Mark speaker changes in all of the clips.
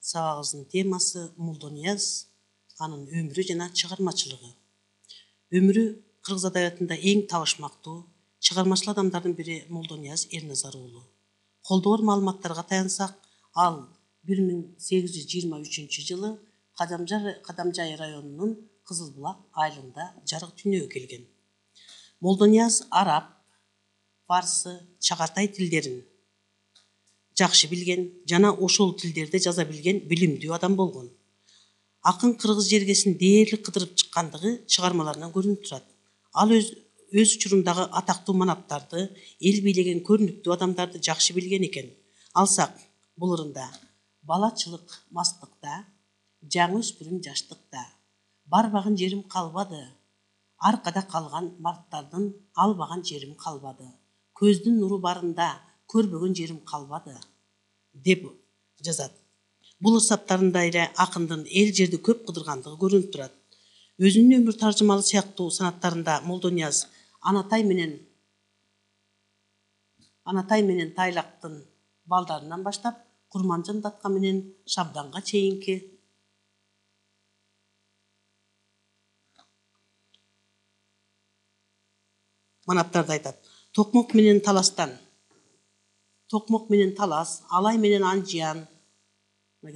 Speaker 1: Сабагыбыздын темасы Молдонияз, анын өмүрү жана чыгармачылыгы. Өмүрү кыргыз адабиятында эң табышмактуу чыгармачыл адамдардын бири Молдонияз Эрназар уулу. Колдоор маалыматтарга таянсак, ал 1823 жылы Кадамжай районунун Кызылбулак айылында жарык дүйнөгө келген. Молдонияз араб, фарсы, чагатай тилдерин жакшы билген жана ошол тилдерде жаза билген билимдүү адам болгон. Акын кыргыз жергесин дээрлик кыдырып чыккандыгы чыгармаларынан көрүнүп турат. Ал өз учурундагы атактуу манаптарды, эл бийлеген көрүнүктүү адамдарды жакшы билген экен. Алсак, бул ырында балачылык мастыкта, жаңы өспүрүм жаштыкта, барбаган жерим калбады, аркада калган марттардын албаган жерим калбады, көздүн нуру барында көрбөгөн жерим калбады деп жазат. Бул ырсаптарында эле акындын эл жерди көп кыдыргандыгы көрүнүп турат. Өзүнүн өмүр таржымалы сыяктуу санаттарында Молдонияз Анатай менен Тайлактын балдарынан баштап Курманжан датка менен Шабданга чейинки манаптарды айтат. Токмок менен талас, Алай менен Анжиян,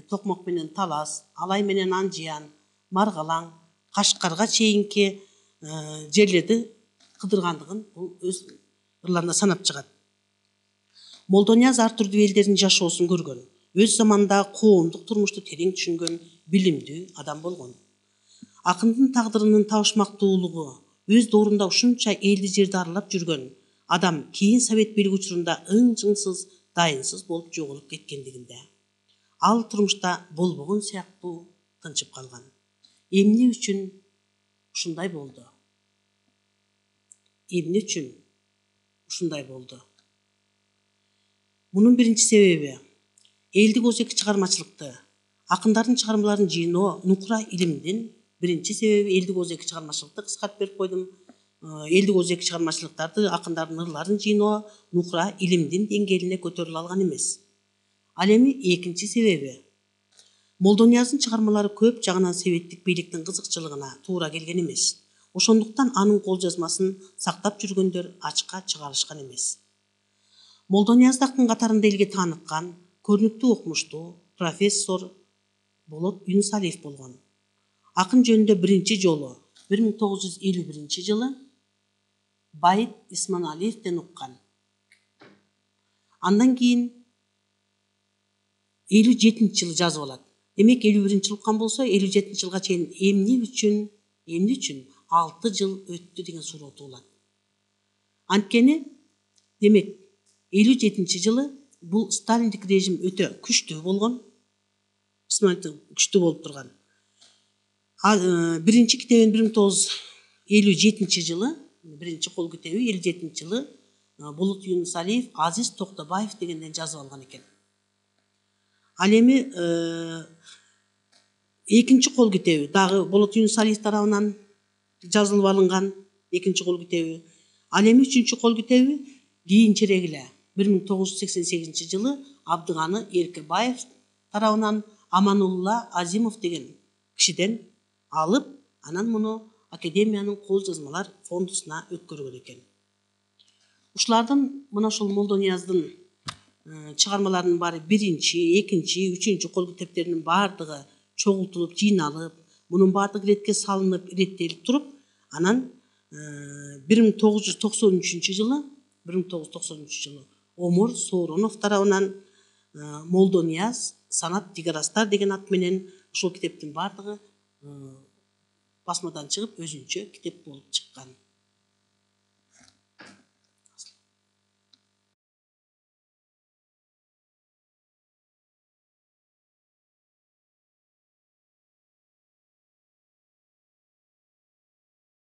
Speaker 1: Токмок менен талас, Алай менен Анжиян, Маргалаң, Кашкарга чейинки жерлерди кыдыргандыгын бул өз ырларында санап чыгат. Молдонияз ар түрдүү элдердин жашоосун көргөн, өз заманында коомдук турмушту терең түшүнгөн билимдүү адам болгон. Акындын тагдырынын табышмактуулугу, өз доорунда ушунча элди жерди аралап жүргөн адам кийин совет бийлиги учурунда ың-жыңсыз, дайынсыз болуп жоголуп кеткендигинде. Ал турмушта болбогон сыяктуу тынчып калган. Эмне үчүн ушундай болду? Мунун биринчи себеби элдик өзек чыгармачылыкты, акындардын чыгармаларын жыйноо, нукура илимдин биринчи себеби элдик өзек чыгармачылыкты кыскартып берип койдум. Элдик өзек чыгармачылыктарды, акындардын ырларын жыйноо, нукура илимдин деңгээлине көтөрүлө алган эмес. Ал эми экинчи себеби Молдонияздын чыгармалары көп жагынан советтик бийликтин кызыкчылыгына туура келген эмес. Ошондуктан анын кол жазмасын сактап жүргөндөр ачыкка чыгарышкан эмес. Молдониязды акын катарында элге тааныткан көрүнүктүү окумуштуу профессор Болот Юнусалиев болгон. Акын жөнүндө биринчи жолу 1951 жылы Байит Исманалиевден уккан. Андан кийин 57 жылы жазып алат. Демек 51 жылы уккан болсо 57 жылга чейин эмне үчүн 6 жыл өттү деген суроо туулат. Анткени демек 57 жылы бул сталиндик режим өтө күчтүү болгон. Күчтүү болуп турган. Биринчи китебин 1957 жылы, биринчи кол китеби 57 жылы Болот Юнусалиев Азиз Токтобаев дегенден жазып алган экен. Ал эми экинчи кол китеби дагы Болот Юнусалиев тарабынан жазылып алынган экинчи кол китеби. Ал эми үчүнчү кол китеби кийинчерээк эле 1988 жылы Абдыганы Эркебаев тарабынан Аманулла Азимов деген кишиден алып, анан муну Академиянын кол жазмалар фондусуна өткөргөн экен. Ушулардын мына ушул Молдонияздын чыгармаларынын баары биринчи, экинчи, үчүнчү кол китептеринин баардыгы чогултулуп, жыйналып, мунун баардыгы иретке салынып, иреттелип туруп, анан 1993 жылы Омур Сооронов тарабынан Молдонияз Санат Дигарастар деген ат менен ушул китептин баардыгы басмадан чыгып өзүнчө китеп болуп чыккан.